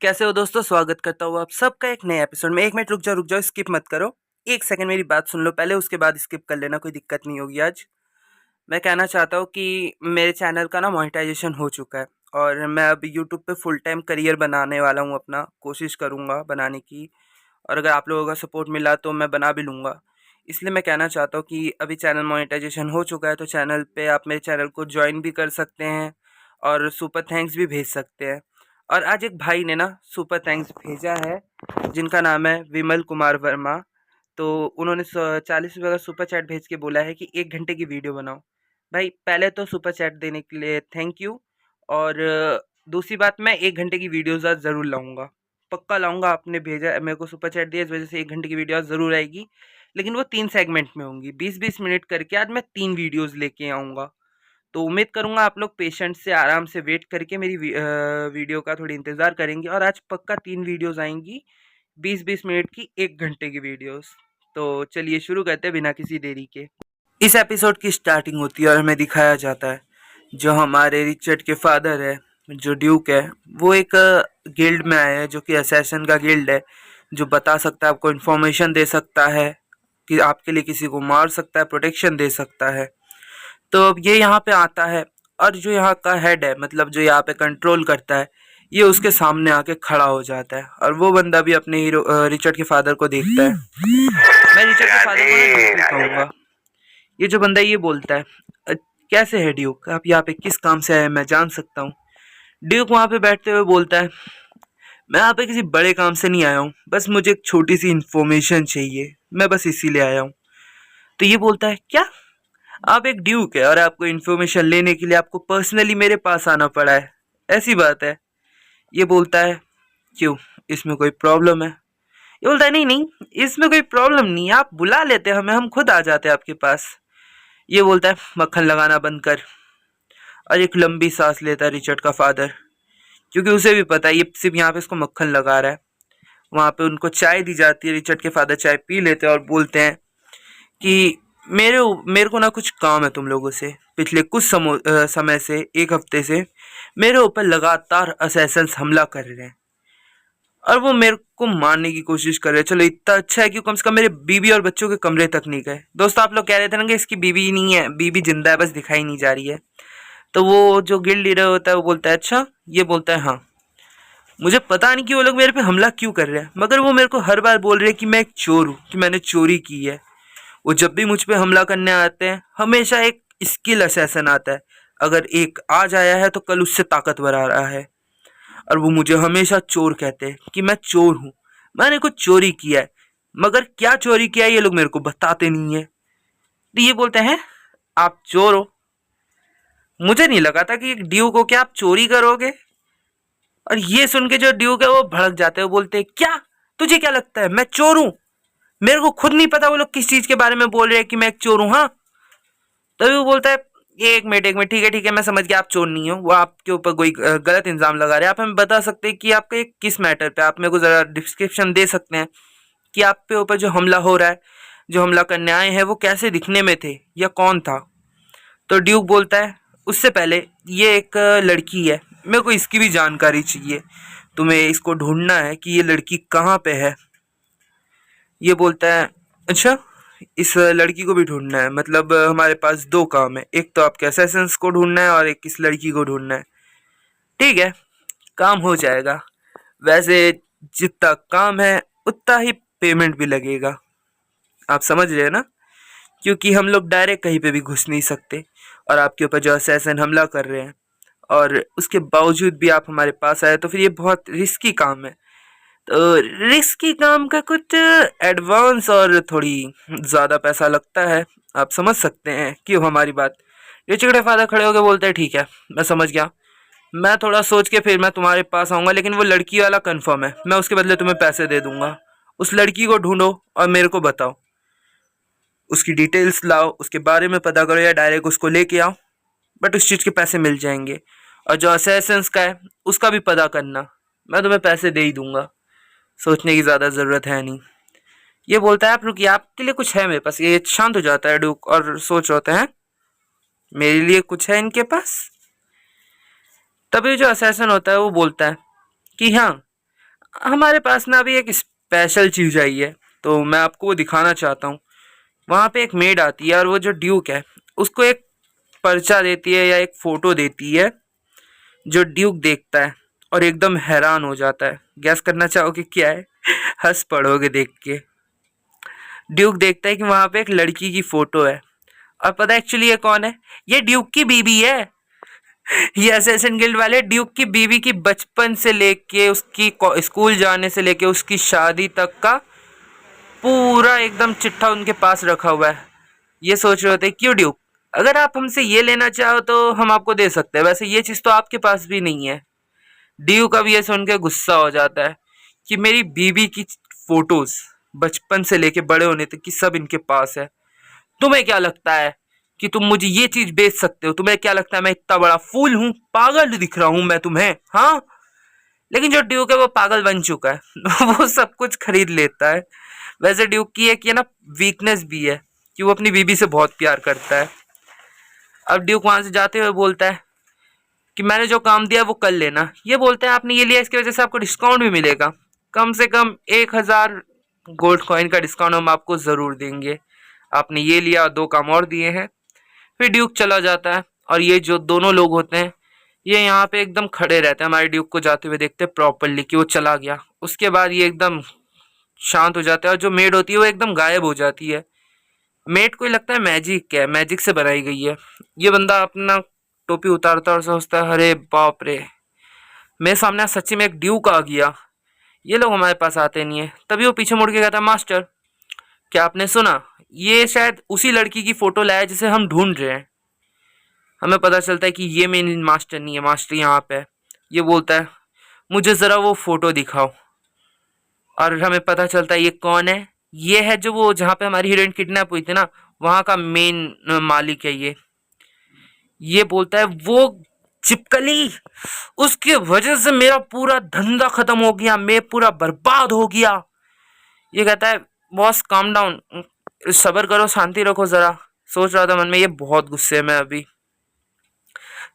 कैसे हो दोस्तों? स्वागत करता हूँ आप सबका एक नए एपिसोड में। 1 मिनट रुक जाओ, स्किप मत करो। 1 सेकंड मेरी बात सुन लो पहले, उसके बाद स्किप कर लेना, कोई दिक्कत नहीं होगी आज। मैं कहना चाहता हूँ कि मेरे चैनल का ना मोनेटाइजेशन हो चुका है और मैं अब यूट्यूब पे फुल टाइम करियर बनाने वाला हूँ अपना, कोशिश करूँगा बनाने की। और अगर आप लोगों का सपोर्ट मिला तो मैं बना भी लूँगा। इसलिए मैं कहना चाहता हूँ कि अभी चैनल मोनेटाइजेशन हो चुका है, तो चैनल पे आप मेरे चैनल को जॉइन भी कर सकते हैं और सुपर थैंक्स भी भेज सकते हैं। और आज एक भाई ने ना सुपर थैंक्स भेजा है, जिनका नाम है विमल कुमार वर्मा। तो उन्होंने 40 रुपये का सुपर चैट भेज के बोला है कि 1 घंटे की वीडियो बनाओ। भाई पहले तो सुपर चैट देने के लिए थैंक यू। और दूसरी बात, मैं 1 घंटे की वीडियोज़ आज ज़रूर लाऊंगा, पक्का लाऊंगा। आपने भेजा मेरे को सुपर चैट दिया, इस वजह से 1 घंटे की वीडियो आज ज़रूर आएगी। लेकिन वो 3 सेगमेंट में होंगी, 20-20 मिनट करके आज मैं 3 वीडियोज़ लेके आऊँगा। तो उम्मीद करूँगा आप लोग पेशेंस से आराम से वेट करके मेरी वीडियो का थोड़ी इंतज़ार करेंगे। और आज पक्का 3 वीडियोज़ आएँगी, 20-20 मिनट की 1 घंटे की वीडियोज़। तो चलिए शुरू करते हैं बिना किसी देरी के। इस एपिसोड की स्टार्टिंग होती है और हमें दिखाया जाता है जो हमारे रिचर्ड के फादर है, जो ड्यूक है, वो एक गिल्ड में आए हैं जो कि असैसिन का गिल्ड है, जो बता सकता है आपको, इन्फॉर्मेशन दे सकता है कि आपके लिए किसी को मार सकता है, प्रोटेक्शन दे सकता है। तो अब ये यहाँ पे आता है और जो यहाँ का हेड है, मतलब जो यहाँ पे कंट्रोल करता है, ये उसके सामने आके खड़ा हो जाता है। और वो बंदा भी अपने हीरो रिचर्ड के फादर को देखता है। मैं रिचर्ड के फादर को ना ड्यूक कहूँगा। ये जो बंदा ये बोलता है, कैसे है ड्यूक, आप यहाँ पे किस काम से आए हैं, मैं जान सकता हूँ?" ड्यूक वहाँ पे बैठते हुए बोलता है, "मैं यहाँ पे किसी बड़े काम से नहीं आया हूँ, बस मुझे एक छोटी सी इन्फॉर्मेशन चाहिए, मैं बस इसीलिए आया हूँ।" तो ये बोलता है, "क्या? आप एक ड्यूक है और आपको इन्फॉर्मेशन लेने के लिए आपको पर्सनली मेरे पास आना पड़ा है, ऐसी बात है?" ये बोलता है, "क्यों, इसमें कोई प्रॉब्लम है?" ये बोलता है, "नहीं नहीं, इसमें कोई प्रॉब्लम नहीं है, आप बुला लेते हमें, हम खुद आ जाते आपके पास।" ये बोलता है, "मक्खन लगाना बंद कर।" और एक लंबी सांस लेता है रिचर्ड का फादर, क्योंकि उसे भी पता है ये सिर्फ यहाँ पे इसको मक्खन लगा रहा है। वहाँ पे उनको चाय दी जाती है, रिचर्ड के फादर चाय पी लेते हैं और बोलते हैं कि मेरे को ना कुछ काम है तुम लोगों से। पिछले कुछ समय से, 1 हफ्ते से मेरे ऊपर लगातार असैसन्स हमला कर रहे हैं और वो मेरे को मारने की कोशिश कर रहे हैं। चलो इतना अच्छा है कि कम से कम मेरे बीवी और बच्चों के कमरे तक नहीं गए। दोस्तों आप लोग कह रहे थे ना कि इसकी बीवी नहीं है, बीवी जिंदा है, बस दिखाई नहीं जा रही है। तो वो जो गिल्ड लीडर होता है वो बोलता है, "अच्छा?" ये बोलता है, "हाँ, मुझे पता नहीं कि वो लोग मेरे पे हमला क्यों कर रहे हैं, मगर वो मेरे को हर बार बोल रहे हैं कि मैं एक चोर हूँ, कि मैंने चोरी की है। वो जब भी मुझ पे हमला करने आते हैं, हमेशा एक स्किल असैसन आता है। अगर एक आज आया है तो कल उससे ताकतवर आ रहा है। और वो मुझे हमेशा चोर कहते हैं कि मैं चोर हूँ, मैंने कुछ चोरी किया है, मगर क्या चोरी किया है ये लोग मेरे को बताते नहीं है।" तो ये बोलते हैं, "आप चोर हो? मुझे नहीं लगा था कि एक ड्यूक हो क्या आप चोरी करोगे?" और ये सुन के जो ड्यूक है वो भड़क जाते हैं, वो बोलते हैं, "क्या? तुझे क्या लगता है मैं चोर हूँ? मेरे को खुद नहीं पता वो लोग किस चीज के बारे में बोल रहे हैं कि मैं एक चोर हूँ, हाँ?" तभी वो बोलता है, एक मिनट, ठीक है, मैं समझ गया, आप चोर नहीं हो। वो आपके ऊपर कोई गलत इल्जाम लगा रहे हैं। आप हमें बता सकते हैं कि आपका एक किस मैटर पे, आप मेरे को जरा डिस्क्रिप्शन दे सकते हैं कि आप पे ऊपर जो हमला हो रहा है, जो हमला करने आए हैं, वो कैसे दिखने में थे या कौन था? तो ड्यूक बोलता है, "उससे पहले ये एक लड़की है, मेरे को इसकी भी जानकारी चाहिए। तुम्हें इसको ढूंढना है कि ये लड़की कहाँ पे है।" ये बोलता है, "अच्छा, इस लड़की को भी ढूंढना है, मतलब हमारे पास 2 काम है, एक तो आपके असैसिन्स को ढूंढना है और एक इस लड़की को ढूंढना है। ठीक है, काम हो जाएगा। वैसे जितना काम है उतना ही पेमेंट भी लगेगा, आप समझ रहे हैं ना? क्योंकि हम लोग डायरेक्ट कहीं पे भी घुस नहीं सकते और आपके ऊपर जो असैसिन हमला कर रहे हैं, और उसके बावजूद भी आप हमारे पास आए, तो फिर ये बहुत रिस्की काम है। तो रिस्की काम का कुछ एडवांस और थोड़ी ज़्यादा पैसा लगता है, आप समझ सकते हैं क्यों हमारी बात?" ये चिकड़े फादर खड़े होकर बोलते हैं, "ठीक है, मैं समझ गया। मैं थोड़ा सोच के फिर मैं तुम्हारे पास आऊँगा, लेकिन वो लड़की वाला कंफर्म है, मैं उसके बदले तुम्हें पैसे दे दूंगा। उस लड़की को ढूंढो और मेरे को बताओ, उसकी डिटेल्स लाओ, उसके बारे में पता करो या डायरेक्ट उसको लेके आओ, बट उस चीज़ के पैसे मिल जाएंगे। और जो असैसिन्स का है उसका भी पता करना, मैं तुम्हें पैसे दे ही दूंगा, सोचने की ज़्यादा ज़रूरत है नहीं।" ये बोलता है, "आप रुकिए, आपके लिए कुछ है मेरे पास।" ये शांत हो जाता है ड्यूक और सोच होता है, मेरे लिए कुछ है इनके पास? तभी जो असैसिन होता है वो बोलता है कि हाँ, हमारे पास ना अभी एक स्पेशल चीज़ आई है, तो मैं आपको वो दिखाना चाहता हूँ। वहाँ पे एक मेड आती है और वो जो ड्यूक है उसको एक पर्चा देती है या एक फ़ोटो देती है, जो ड्यूक देखता है और एकदम हैरान हो जाता है। गैस करना चाहोगे क्या है? हंस पड़ोगे देख के। ड्यूक देखता है कि वहाँ पे एक लड़की की फ़ोटो है, और पता है एक्चुअली ये कौन है? ये ड्यूक की बीबी है। ये असैसिन गिल्ड वाले ड्यूक की बीवी की बचपन से लेके उसकी स्कूल जाने से लेके उसकी शादी तक का पूरा एकदम चिट्ठा उनके पास रखा हुआ है। ये सोच रहे होते क्यों ड्यूक, अगर आप हमसे ये लेना चाहो तो हम आपको दे सकते हैं, वैसे ये चीज़ तो आपके पास भी नहीं है। ड्यूक अब ये सुन के गुस्सा हो जाता है कि मेरी बीवी की फोटोज बचपन से लेके बड़े होने तक की सब इनके पास है। तुम्हें क्या लगता है कि तुम मुझे ये चीज बेच सकते हो? तुम्हें क्या लगता है मैं इतना बड़ा फूल हूँ? पागल दिख रहा हूँ मैं तुम्हें? हाँ। लेकिन जो ड्यूक है वो पागल बन चुका है। वो सब कुछ खरीद लेता है। वैसे ड्यूक की एक ये ना वीकनेस भी है कि वो अपनी बीबी से बहुत प्यार करता है। अब ड्यूक वहां से जाते हुए बोलता है कि मैंने जो काम दिया वो कर लेना। ये बोलते हैं आपने ये लिया इसकी वजह से आपको डिस्काउंट भी मिलेगा, कम से कम 1000 गोल्ड कॉइन का डिस्काउंट हम आपको ज़रूर देंगे। आपने ये लिया और 2 काम और दिए हैं। फिर ड्यूक चला जाता है और ये जो दोनों लोग होते हैं ये यहाँ पे एकदम खड़े रहते हैं, हमारे ड्यूक को जाते हुए देखते हैं प्रॉपरली कि वो चला गया। उसके बाद ये एकदम शांत हो जाता है और जो मेड होती है वो एकदम गायब हो जाती है। मेड को लगता है मैजिक है, मैजिक से बनाई गई है। ये बंदा अपना टोपी उतारता है और सोचता है अरे बाप रे, मेरे सामने सच्ची में एक ड्यूक आ गया। ये लोग हमारे पास आते नहीं है। तभी वो पीछे मुड़ के कहता है मास्टर, क्या आपने सुना? ये शायद उसी लड़की की फोटो लाया जिसे हम ढूंढ रहे हैं। हमें पता चलता है कि ये मेन मास्टर नहीं है, मास्टर यहाँ पे है। ये बोलता है मुझे ज़रा वो फोटो दिखाओ, और हमें पता चलता है ये कौन है। ये है जो वो जहाँ पे हमारी हीरोइन किडनैप हुई थी ना, वहाँ का मेन मालिक है ये बोलता है वो चिपकली, उसकी वजह से मेरा पूरा धंधा खत्म हो गया, मैं पूरा बर्बाद हो गया। ये कहता है बॉस काम डाउन, सब्र करो, शांति रखो जरा। सोच रहा था मन में ये बहुत गुस्से में अभी।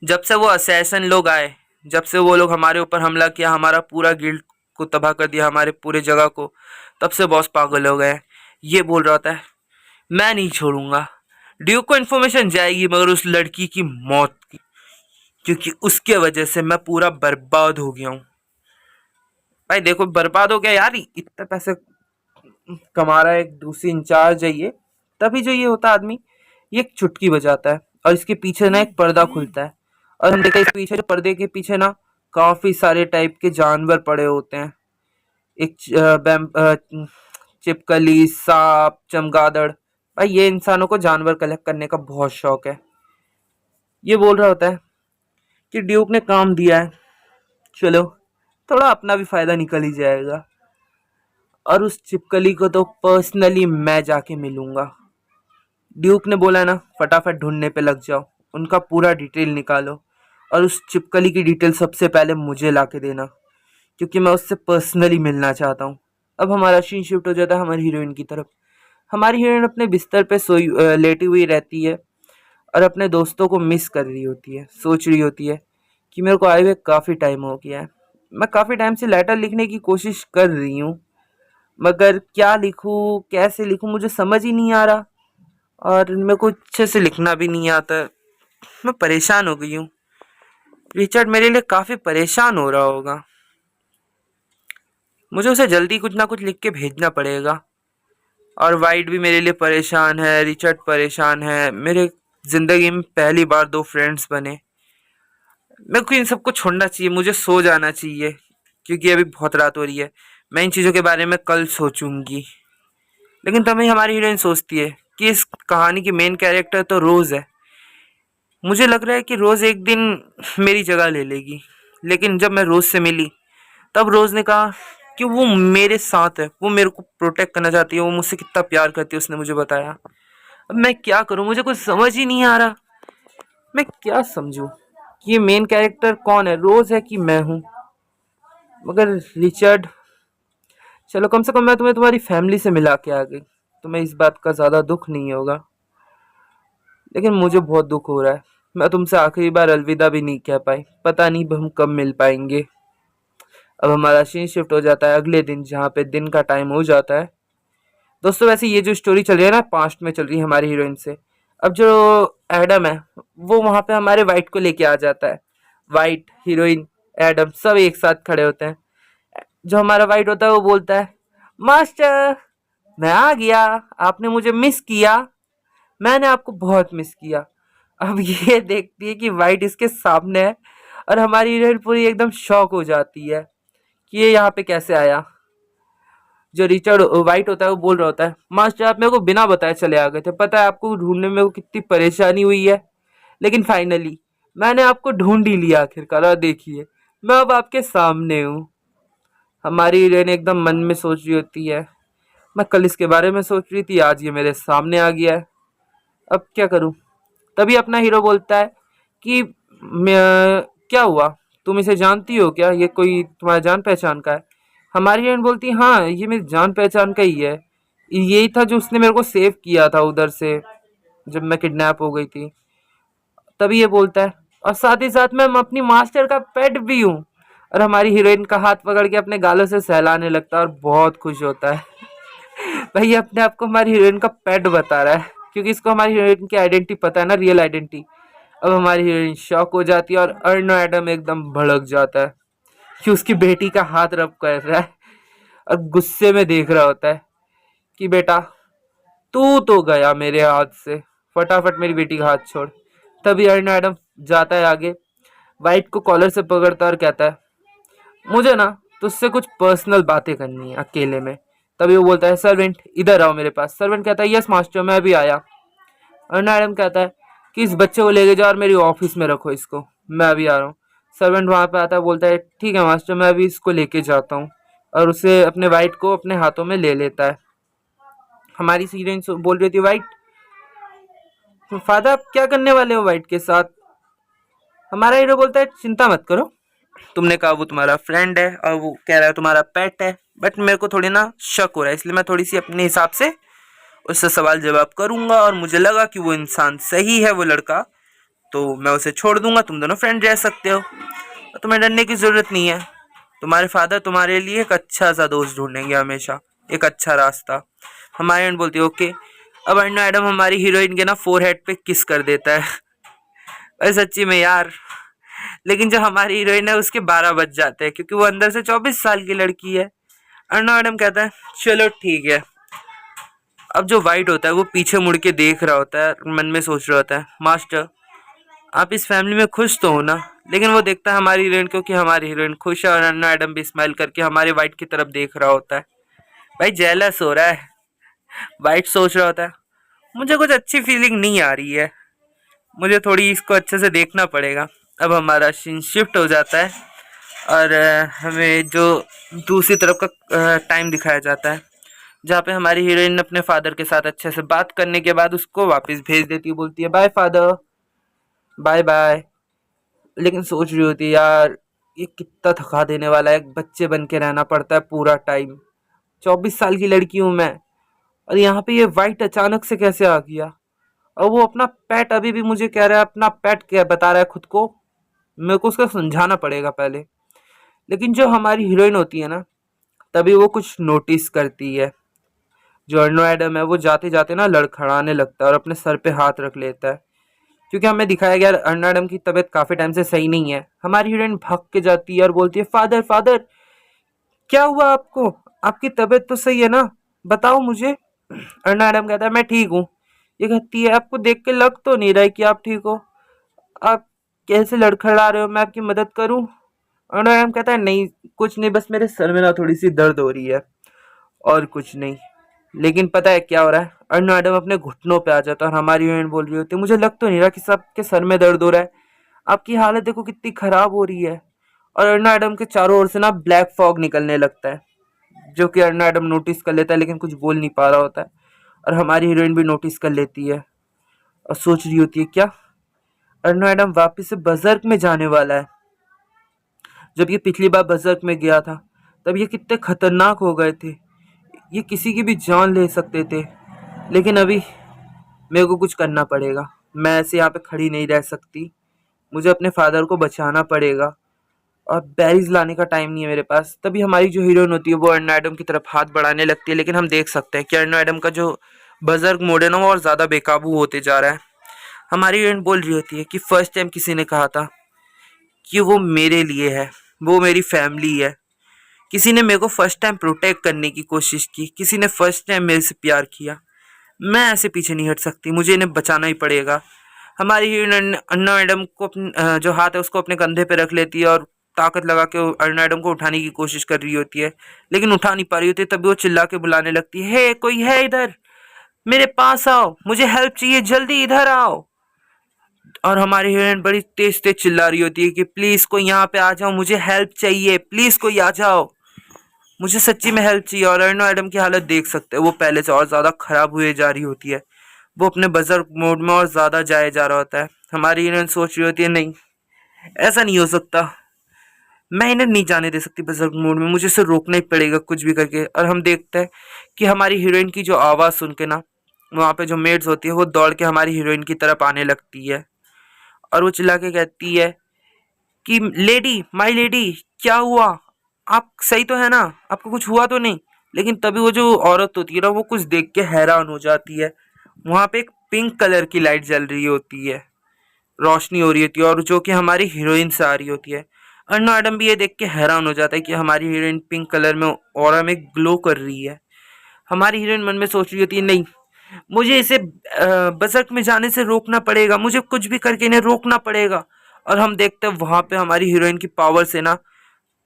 जब से वो असैसन लोग आए, जब से वो लोग हमारे ऊपर हमला किया, हमारा पूरा गिल्ड को तबाह कर दिया, हमारे पूरे जगह को, तब से बॉस पागल हो गए। ये बोल रहा था मैं नहीं छोड़ूंगा। ड्यूक को इन्फॉर्मेशन जाएगी मगर उस लड़की की मौत की, क्योंकि उसके वजह से मैं पूरा बर्बाद हो गया हूँ। भाई देखो बर्बाद हो गया यार, इतने पैसे कमा रहा है, एक दूसरी इंचार्ज है ये। तभी जो ये होता आदमी, ये एक चुटकी बजाता है और इसके पीछे ना एक पर्दा खुलता है, और हम देखते हैं इस पीछे, जो पर्दे के पीछे ना काफी सारे टाइप के जानवर पड़े होते हैं। एक चिपकली, सांप, चमगादड़। भाई ये इंसानों को जानवर कलेक्ट करने का बहुत शौक है। ये बोल रहा होता है कि ड्यूक ने काम दिया है, चलो थोड़ा अपना भी फायदा निकल ही जाएगा, और उस चिपकली को तो पर्सनली मैं जाके मिलूंगा। ड्यूक ने बोला ना फटाफट ढूंढने पे लग जाओ, उनका पूरा डिटेल निकालो, और उस चिपकली की डिटेल सबसे पहले मुझे ला के देना, क्योंकि मैं उससे पर्सनली मिलना चाहता हूँ। अब हमारा सीन शिफ्ट हो जाता है हमारी हीरोइन की तरफ। हमारी हीरोइन अपने बिस्तर पे सोई लेटी हुई रहती है और अपने दोस्तों को मिस कर रही होती है। सोच रही होती है कि मेरे को आए हुए काफ़ी टाइम हो गया है, मैं काफ़ी टाइम से लेटर लिखने की कोशिश कर रही हूँ, मगर क्या लिखूँ, कैसे लिखूँ, मुझे समझ ही नहीं आ रहा, और मेरे को अच्छे से लिखना भी नहीं आता। मैं परेशान हो गई हूँ। रिचर्ड मेरे लिए काफ़ी परेशान हो रहा होगा। मुझे उसे जल्दी कुछ ना कुछ लिख के भेजना पड़ेगा। और वाइट भी मेरे लिए परेशान है, रिचर्ड परेशान है। मेरे ज़िंदगी में पहली बार 2 फ्रेंड्स बने। मेरे को इन सबको छोड़ना चाहिए, मुझे सो जाना चाहिए, क्योंकि अभी बहुत रात हो रही है। मैं इन चीज़ों के बारे में कल सोचूंगी। लेकिन तभी हमारी हीरोइन सोचती है कि इस कहानी की मेन कैरेक्टर तो रोज़ है। मुझे लग रहा है कि रोज़ एक दिन मेरी जगह ले लेगी। लेकिन जब मैं रोज़ से मिली, तब रोज़ ने कहा कि वो मेरे साथ है, वो मेरे को प्रोटेक्ट करना चाहती है, वो मुझसे कितना प्यार करती है, उसने मुझे बताया। अब मैं क्या करूं, मुझे कुछ समझ ही नहीं आ रहा। मैं क्या समझूं कि ये मेन कैरेक्टर कौन है, रोज़ है कि मैं हूँ? मगर रिचर्ड, चलो कम से कम मैं तुम्हें तुम्हारी फैमिली से मिला के आ गई, तुम्हें इस बात का ज़्यादा दुख नहीं होगा। लेकिन मुझे बहुत दुख हो रहा है। मैं तुमसे आखिरी बार अलविदा भी नहीं कह पाई, पता नहीं हम कब मिल पाएंगे। अब हमारा सीन शिफ्ट हो जाता है अगले दिन, जहाँ पे दिन का टाइम हो जाता है। दोस्तों वैसे ये जो स्टोरी चल रही है ना, पास्ट में चल रही है हमारी हीरोइन से। अब जो एडम है वो वहाँ पे हमारे वाइट को लेके आ जाता है। वाइट, हीरोइन, एडम सब एक साथ खड़े होते हैं। जो हमारा वाइट होता है वो बोलता है, मास्टर मैं आ गया, आपने मुझे मिस किया, मैंने आपको बहुत मिस किया। अब ये देखती है कि वाइट इसके सामने है और हमारी हीरोइन पूरी एकदम शॉक हो जाती है कि ये यहाँ पे कैसे आया। जो रिचर्ड वाइट होता है वो बोल रहा होता है, मास्टर आप मेरे को बिना बताए चले आ गए थे, पता है आपको ढूंढने में मेरे को कितनी परेशानी हुई है, लेकिन फाइनली मैंने आपको ढूंढ ही लिया आखिरकार, और देखिए मैं अब आपके सामने हूँ। हमारी हीरोइन एकदम मन में सोच रही होती है, मैं कल इसके बारे में सोच रही थी, आज ये मेरे सामने आ गया है, अब क्या करूं। तभी अपना हीरो बोलता है कि क्या हुआ, तुम इसे जानती हो क्या, ये कोई तुम्हारा जान पहचान का है। हमारी हीरोइन बोलती है, हाँ ये मेरी जान पहचान का ही है, यही था जो उसने मेरे को सेव किया था उधर से जब मैं किडनैप हो गई थी। तभी ये बोलता है, और साथ ही साथ मैं अपनी मास्टर का पेट भी हूँ। और हमारी हीरोइन का हाथ पकड़ के अपने गालों से सहलाने लगता है और बहुत खुश होता है। भाई ये अपने आप को हमारी हीरोइन का पेट बता रहा है, क्योंकि इसको हमारी हीरोइन की आइडेंटिटी पता है ना, रियल आइडेंटिटी। अब हमारी हीरोइन शॉक हो जाती है और अर्नो एडम एकदम भड़क जाता है कि उसकी बेटी का हाथ रब कर रहा है और गुस्से में देख रहा होता है कि बेटा तू तो गया मेरे हाथ से, फटाफट मेरी बेटी का हाथ छोड़। तभी अर्नो एडम जाता है आगे, वाइट को कॉलर से पकड़ता है और कहता है, मुझे ना तुझसे कुछ पर्सनल बातें करनी है अकेले में। तभी वो बोलता है, सर्वेंट इधर आओ मेरे पास। सर्वेंट कहता है, यस मास्टर मैं अभी आया। और मैडम कहता है कि इस बच्चे को लेके जाओ और मेरी ऑफिस में रखो इसको, मैं अभी आ रहा हूँ। सर्वेंट वहां पे आता है, बोलता है ठीक है मास्टर मैं अभी इसको लेके जाता हूँ, और उसे अपने वाइट को अपने हाथों में ले लेता है। हमारी हीरोइन बोल रही थी, वाइट फादर आप क्या करने वाले हो वाइट के साथ। हमारा हीरो बोलता है, चिंता मत करो, तुमने कहा वो तुम्हारा फ्रेंड है और वो कह रहा है तुम्हारा पेट है, बट मेरे को थोड़ी ना शक हो रहा है, इसलिए मैं थोड़ी सी अपने हिसाब से उससे सवाल जवाब करूंगा, और मुझे लगा कि वो इंसान सही है वो लड़का, तो मैं उसे छोड़ दूंगा, तुम दोनों फ्रेंड रह सकते हो, तो तुम्हें डरने की जरूरत नहीं है। तुम्हारे फादर तुम्हारे लिए एक अच्छा सा दोस्त ढूंढेंगे हमेशा, एक अच्छा रास्ता। हमारी एंड बोलती है ओके। अब अर्नो एडम हमारी हीरोइन के ना फोरहेड पे किस कर देता है। अरे सच्ची में यार, लेकिन जो हमारी हीरोइन है उसके 12 बज जाते हैं, क्योंकि वो अंदर से 24 साल की लड़की है। अर्नो एडम कहता है चलो ठीक है। अब जो वाइट होता है वो पीछे मुड़ के देख रहा होता है, मन में सोच रहा होता है, मास्टर आप इस फैमिली में खुश तो हो ना। लेकिन वो देखता है हमारी हीरोइन को कि हमारी हीरोइन खुश है, और अर्नो एडम भी स्माइल करके हमारे वाइट की तरफ देख रहा होता है। भाई जेलस हो रहा है। वाइट सोच रहा होता है, मुझे कुछ अच्छी फीलिंग नहीं आ रही है, मुझे थोड़ी इसको अच्छे से देखना पड़ेगा। अब हमारा सीन शिफ्ट हो जाता है और हमें जो दूसरी तरफ का टाइम दिखाया जाता है, जहाँ पे हमारी हीरोइन अपने फादर के साथ अच्छे से बात करने के बाद उसको वापस भेज देती है, बोलती है बाय फादर, बाय बाय। लेकिन सोच रही होती है, यार ये कितना थका देने वाला है, एक बच्चे बन के रहना पड़ता है पूरा टाइम, 24 साल की लड़की हूँ मैं, और यहाँ पे ये वाइट अचानक से कैसे आ गया। और वो अपना पेट अभी भी मुझे कह रहा है, अपना पेट क्या बता रहा है खुद को, मेरे को उसका समझाना पड़ेगा पहले। लेकिन जो हमारी हीरोइन होती है ना, तभी वो कुछ नोटिस करती है। जो अर्नो एडम है वो जाते जाते ना लड़खड़ाने लगता है और अपने सर पे हाथ रख लेता है, क्योंकि हमें दिखाया गया अर्नो एडम की तबीयत काफी टाइम से सही नहीं है। हमारी हीरोइन भाग के जाती है और बोलती है, फादर फादर क्या हुआ आपको, आपकी तबीयत तो सही है ना, बताओ मुझे। अर्नो एडम कहता है मैं ठीक हूँ। ये कहती है, आपको देख के लग तो नहीं रहा है कि आप ठीक हो, आप कैसे लड़खड़ा रहे हो, मैं आपकी मदद करूं। अर्नो एडम कहता है नहीं कुछ नहीं, बस मेरे सर में ना थोड़ी सी दर्द हो रही है, और कुछ नहीं। लेकिन पता है क्या हो रहा है, अर्नो एडम अपने घुटनों पे आ जाता है और हमारी हीरोइन बोल रही होती है, मुझे लग तो नहीं रहा कि सबके सर में दर्द हो रहा है, आपकी हालत देखो कितनी खराब हो रही है। और अर्नो एडम के चारों ओर से ना ब्लैक फॉग निकलने लगता है, जो कि अर्नो एडम नोटिस कर लेता है, लेकिन कुछ बोल नहीं पा रहा होता है। और हमारी हीरोइन भी नोटिस कर लेती है और सोच रही होती है, क्या अर्नो एडम वापिस से बजर्क में जाने वाला है। जब ये पिछली बार बजर्क में गया था तब ये कितने खतरनाक हो गए थे, ये किसी की भी जान ले सकते थे। लेकिन अभी मेरे को कुछ करना पड़ेगा, मैं ऐसे यहाँ पे खड़ी नहीं रह सकती, मुझे अपने फादर को बचाना पड़ेगा। और बेरीज लाने का टाइम नहीं है मेरे पास। तभी हमारी जो हीरोइन होती है वो अरुणा एडम की तरफ हाथ बढ़ाने लगती है, लेकिन हम देख सकते हैं कि अरुणा एडम का जो बजर्ग मोड है ना वो और ज़्यादा बेकाबू होते जा रहा है। हमारी हीरोइन बोल रही होती है कि फर्स्ट टाइम किसी ने कहा था कि वो मेरे लिए है, वो मेरी फैमिली है। किसी ने मेरे को फर्स्ट टाइम प्रोटेक्ट करने की कोशिश की, किसी ने फर्स्ट टाइम मेरे से प्यार किया। मैं ऐसे पीछे नहीं हट सकती, मुझे इन्हें बचाना ही पड़ेगा। हमारी हीरोइन अन्ना मैडम को जो हाथ है उसको अपने कंधे पे रख लेती है और ताकत लगा के अरुणा मैडम को उठाने की कोशिश कर रही होती है, लेकिन उठा नहीं पा रही होती है। तभी वो चिल्ला के बुलाने लगती है, हे कोई है इधर, मेरे पास आओ, मुझे हेल्प चाहिए, जल्दी इधर आओ। और हमारी हीरोइन बड़ी तेज तेज चिल्ला रही होती है कि प्लीज कोई यहाँ पे आ जाओ, मुझे हेल्प चाहिए, प्लीज कोई आ जाओ, मुझे सच्ची में हेल्प चाहिए। और अर्नो एडम की हालत देख सकते हैं, वो पहले से और ज्यादा खराब हुए जा रही होती है। वो अपने बजर मोड में और ज्यादा जाए जा रहा होता है। हमारी हीरोइन सोच रही होती है, नहीं ऐसा नहीं हो सकता, मैं इन्हें नहीं जाने दे सकती बजर मोड में, मुझे इसे रोकना ही पड़ेगा कुछ भी करके। और हम देखते हैं कि हमारी हीरोइन की जो आवाज़ सुन के ना वहाँ पे जो मेड्स होती है वो दौड़ के हमारी हीरोइन की तरफ आने लगती है और वो चिल्ला के कहती है कि लेडी, माय लेडी, क्या हुआ, आप सही तो है ना, आपको कुछ हुआ तो नहीं। लेकिन तभी वो जो औरत होती है ना वो कुछ देख के हैरान हो जाती है। वहां पे एक पिंक कलर की लाइट जल रही होती है, रोशनी हो रही होती है और जो कि हमारी हीरोइन से आ रही होती है। अन्ना एडम भी ये देख के हैरान हो जाता है कि हमारी हीरोइन पिंक कलर में ऑरा में ग्लो कर रही है। हमारी हीरोइन मन में सोच रही होती है, नहीं मुझे इसे बजट में जाने से रोकना पड़ेगा, मुझे कुछ भी करके इन्हें रोकना पड़ेगा। और हम देखते हैं वहां पे हमारी हीरोइन की पावर से ना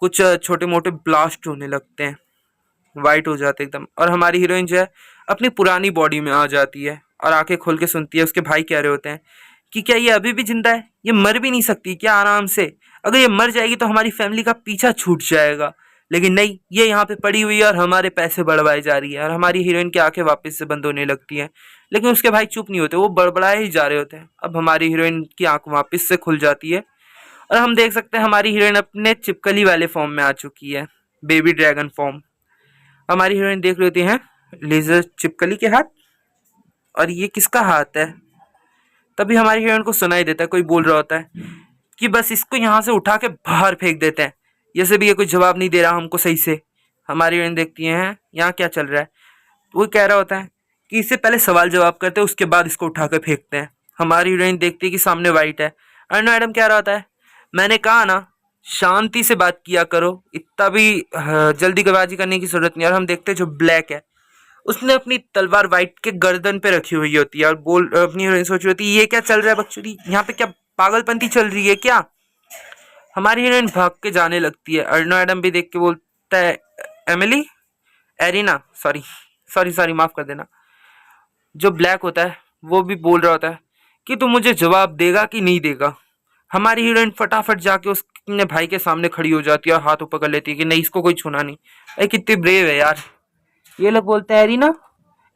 कुछ छोटे मोटे ब्लास्ट होने लगते हैं, वाइट हो जाते एकदम। और हमारी हीरोइन जो है अपनी पुरानी बॉडी में आ जाती है और आंखें खोल के सुनती है उसके भाई कह रहे होते हैं कि क्या ये अभी भी जिंदा है, ये मर भी नहीं सकती क्या आराम से, अगर ये मर जाएगी तो हमारी फैमिली का पीछा छूट जाएगा। लेकिन नहीं, ये यहाँ पे पड़ी हुई है और हमारे पैसे बढ़वाए जा रही है। और हमारी हीरोइन की आंखें वापस से बंद होने लगती हैं, लेकिन उसके भाई चुप नहीं होते, वो बड़बड़ाए ही जा रहे होते हैं। अब हमारी हीरोइन की आंख वापस से खुल जाती है और हम देख सकते हैं हमारी हीरोइन अपने चिपकली वाले फॉर्म में आ चुकी है, बेबी ड्रैगन फॉर्म। हमारी हीरोइन देख रही होती है लेजर चिपकली के हाथ, और ये किसका हाथ है। तभी हमारी हीरोइन को सुनाई देता है कोई बोल रहा होता है कि बस इसको यहाँ से उठा के बाहर फेंक देते हैं, जैसे भी ये कोई जवाब नहीं दे रहा हमको सही से। हमारी हीरोइन देखती है यहाँ क्या चल रहा है, वो कह रहा होता है कि इससे पहले सवाल जवाब करते हैं उसके बाद इसको उठा कर फेंकते हैं। हमारी हीरोइन देखती है कि सामने वाइट है। अर्नो एडम कह रहा होता है, मैंने कहा ना शांति से बात किया करो, इतना भी जल्दीबाजी करने की जरूरत नहीं। और हम देखते हैं जो ब्लैक है उसने अपनी तलवार वाइट के गर्दन पे रखी हुई होती है और बोल अपनी हीरोइन सोच रही होती है ये क्या चल रहा है बकचोदी, यहाँ पे क्या पागलपंती चल रही है क्या। हमारी हीरोइन भाग के जाने लगती है। अर्नो एडम भी देख के बोलता है, Emily, arena, sorry sorry sorry माफ कर देना। जो ब्लैक होता है वो भी बोल रहा होता है कि तू मुझे जवाब देगा कि नहीं देगा। हमारी हीरोइन फटाफट जाके उसने भाई के सामने खड़ी हो जाती है और हाथ ऊपर कर लेती है कि नहीं इसको कोई छूना नहीं। अरे कितनी ब्रेव है यार। ये लोग बोलते हैं, एरिना,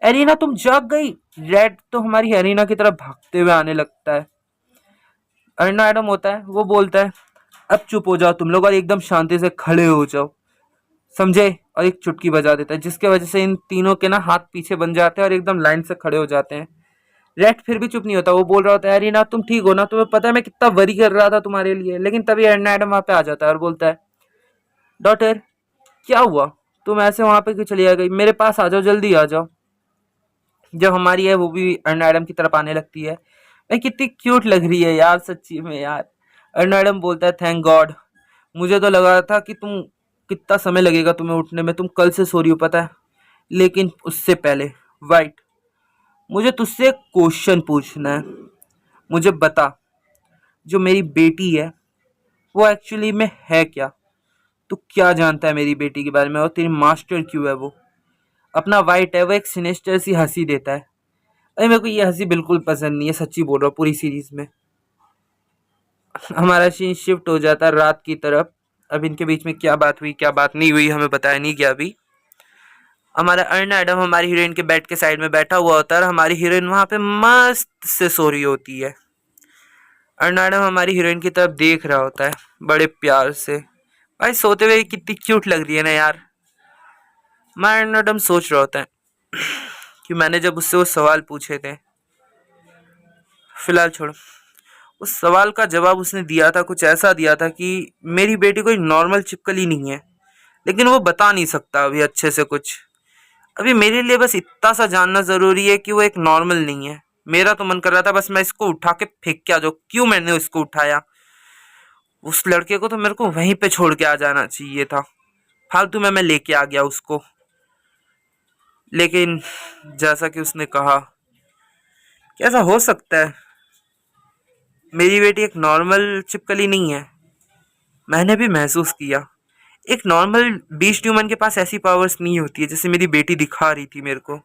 एरिना तुम जाग गई। रेड तो हमारी एरिना की तरफ भागते हुए आने लगता है। अर्ना एडम होता है वो बोलता है, अब चुप हो जाओ तुम लोग और एकदम शांति से खड़े हो जाओ, समझे। और एक चुटकी बजा देता है जिसके वजह से इन तीनों के ना हाथ पीछे बन जाते हैं और एकदम लाइन से खड़े हो जाते हैं। रेड फिर भी चुप नहीं होता, वो बोल रहा होता है, अरे ना तुम ठीक हो ना, तुम्हें पता है मैं कितना वरी कर रहा था तुम्हारे लिए। लेकिन तभी अर्ना एडम वहां पे आ जाता है और बोलता है, डॉटर क्या हुआ, तुम ऐसे वहां पे क्यों चली आ गई, मेरे पास आ जाओ, जल्दी आ जाओ। जब हमारी है वो भी अर्ना एडम की तरफ आने लगती है। भाई कितनी क्यूट लग रही है यार सच्ची में यार। अर्ना एडम बोलता है, थैंक गॉड, मुझे तो लगा था कि तुम कितना समय लगेगा तुम्हें उठने में, तुम कल से सो रही हो पता है। लेकिन उससे पहले वाइट, मुझे तुझसे एक क्वेश्चन पूछना है। मुझे बता, जो मेरी बेटी है वो एक्चुअली में है क्या, तू क्या जानता है मेरी बेटी के बारे में, और तेरी मास्टर क्यों है वो। अपना वाइट है वो एक सिनेस्टर सी हंसी देता है। अरे मेरे को ये हंसी बिल्कुल पसंद नहीं है, सच्ची बोल रहा हूँ। पूरी सीरीज में हमारा सीन शिफ्ट हो जाता है रात की तरफ। अब इनके बीच में क्या बात हुई क्या बात नहीं हुई हमें बताया नहीं गया अभी। हमारा अर्न एडम हमारी हीरोइन के बेड के साइड में बैठा हुआ होता है और हमारी हीरोइन वहां पे मस्त से सो रही होती है। अर्न एडम हमारी हीरोइन की तरफ देख रहा होता है बड़े प्यार से। भाई सोते हुए कितनी क्यूट लग रही है ना यार। मैं अर्न एडम सोच रहा होता है कि मैंने जब उससे वो सवाल पूछे थे, फिलहाल छोड़ो, उस सवाल का जवाब उसने दिया था, कुछ ऐसा दिया था कि मेरी बेटी कोई नॉर्मल चिपकली नहीं है, लेकिन वो बता नहीं सकता अभी अच्छे से कुछ। अभी मेरे लिए बस इतना सा जानना ज़रूरी है कि वो एक नॉर्मल नहीं है। मेरा तो मन कर रहा था बस मैं इसको उठा के फेंक के आ जाऊँ, क्यों मैंने इसको उठाया? उस लड़के को तो मेरे को वहीं पे छोड़ के आ जाना चाहिए था। फालतू में मैं लेके आ गया उसको। लेकिन जैसा कि उसने कहा, क्या ऐसा हो सकता है? मेरी बेटी एक नॉर्मल चिपकली नहीं है। मैंने भी महसूस किया, एक नॉर्मल बीस्ट ह्यूमन के पास ऐसी पावर्स नहीं होती है जैसे मेरी बेटी दिखा रही थी मेरे को।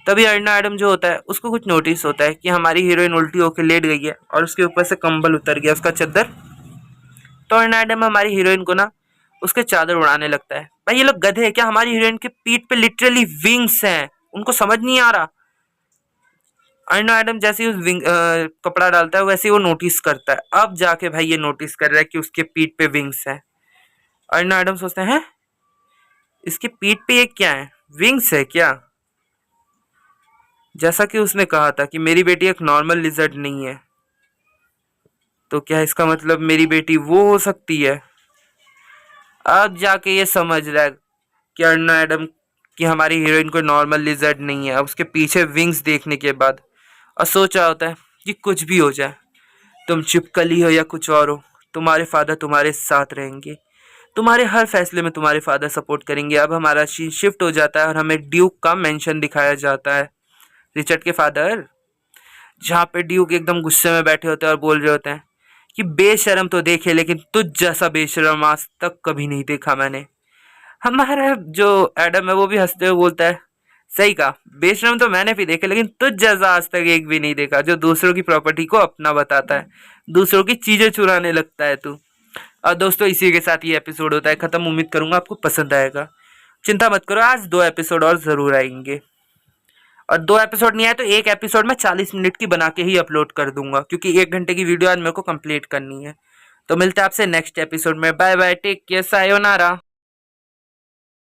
तभी अर्ना एडम जो होता है उसको कुछ नोटिस होता है कि हमारी हीरोइन उल्टी होकर लेट गई है और उसके ऊपर से कंबल उतर गया, उसका चद्दर। तो अर्ना एडम हमारी हीरोइन को ना उसके चादर उड़ाने लगता है। भाई ये लोग गधे हैं क्या? हमारी हीरोइन के पीठ पे लिटरली विंग्स हैं, उनको समझ नहीं आ रहा। अर्ना एडम जैसे ही उस कपड़ा डालता है वैसे ही वो नोटिस करता है। अब जाके भाई ये नोटिस कर रहा है कि उसके पीठ पे विंग्स हैं। अर्ना एडम सोचते हैं, इसकी पीठ पे ये क्या है? विंग्स है क्या? जैसा कि उसने कहा था कि मेरी बेटी एक नॉर्मल लिजर्ड नहीं है, तो क्या इसका मतलब मेरी बेटी वो हो सकती है? अब जाके ये समझ रहा है कि अर्ना एडम कि हमारी हीरोइन कोई नॉर्मल लिजर्ड नहीं है। अब उसके पीछे विंग्स देखने के बाद और सोचा होता है कि कुछ भी हो जाए, तुम चिपकली हो या कुछ और हो, तुम्हारे फादर तुम्हारे साथ रहेंगे, तुम्हारे हर फैसले में तुम्हारे फादर सपोर्ट करेंगे। अब हमारा सीन शिफ्ट हो जाता है और हमें ड्यूक का मेंशन दिखाया जाता है, रिचर्ड के फादर, जहाँ पे ड्यूक एकदम गुस्से में बैठे होते हैं और बोल रहे होते हैं कि बेशरम तो देखे लेकिन तुझ जैसा बेशरम आज तक कभी नहीं देखा मैंने। हमारा जो एडम है वो भी हंसते हुए बोलता है, सही कहा, बेशरम तो मैंने भी देखे लेकिन तुझ जैसा आज तक एक भी नहीं देखा, जो दूसरों की प्रॉपर्टी को अपना बताता है, दूसरों की चीजें चुराने लगता है तू। और दोस्तों इसी के साथ ये एपिसोड होता है खत्म। उम्मीद करूंगा आपको पसंद आएगा। चिंता मत करो, आज 2 एपिसोड और जरूर आएंगे। और 2 एपिसोड नहीं आए तो एक एपिसोड में 40 मिनट की बना के ही अपलोड कर दूंगा, क्योंकि 1 घंटे की वीडियो आज मेरे को कंप्लीट करनी है। तो मिलते हैं आपसे नेक्स्ट एपिसोड में। Bye bye, take care, sayonara.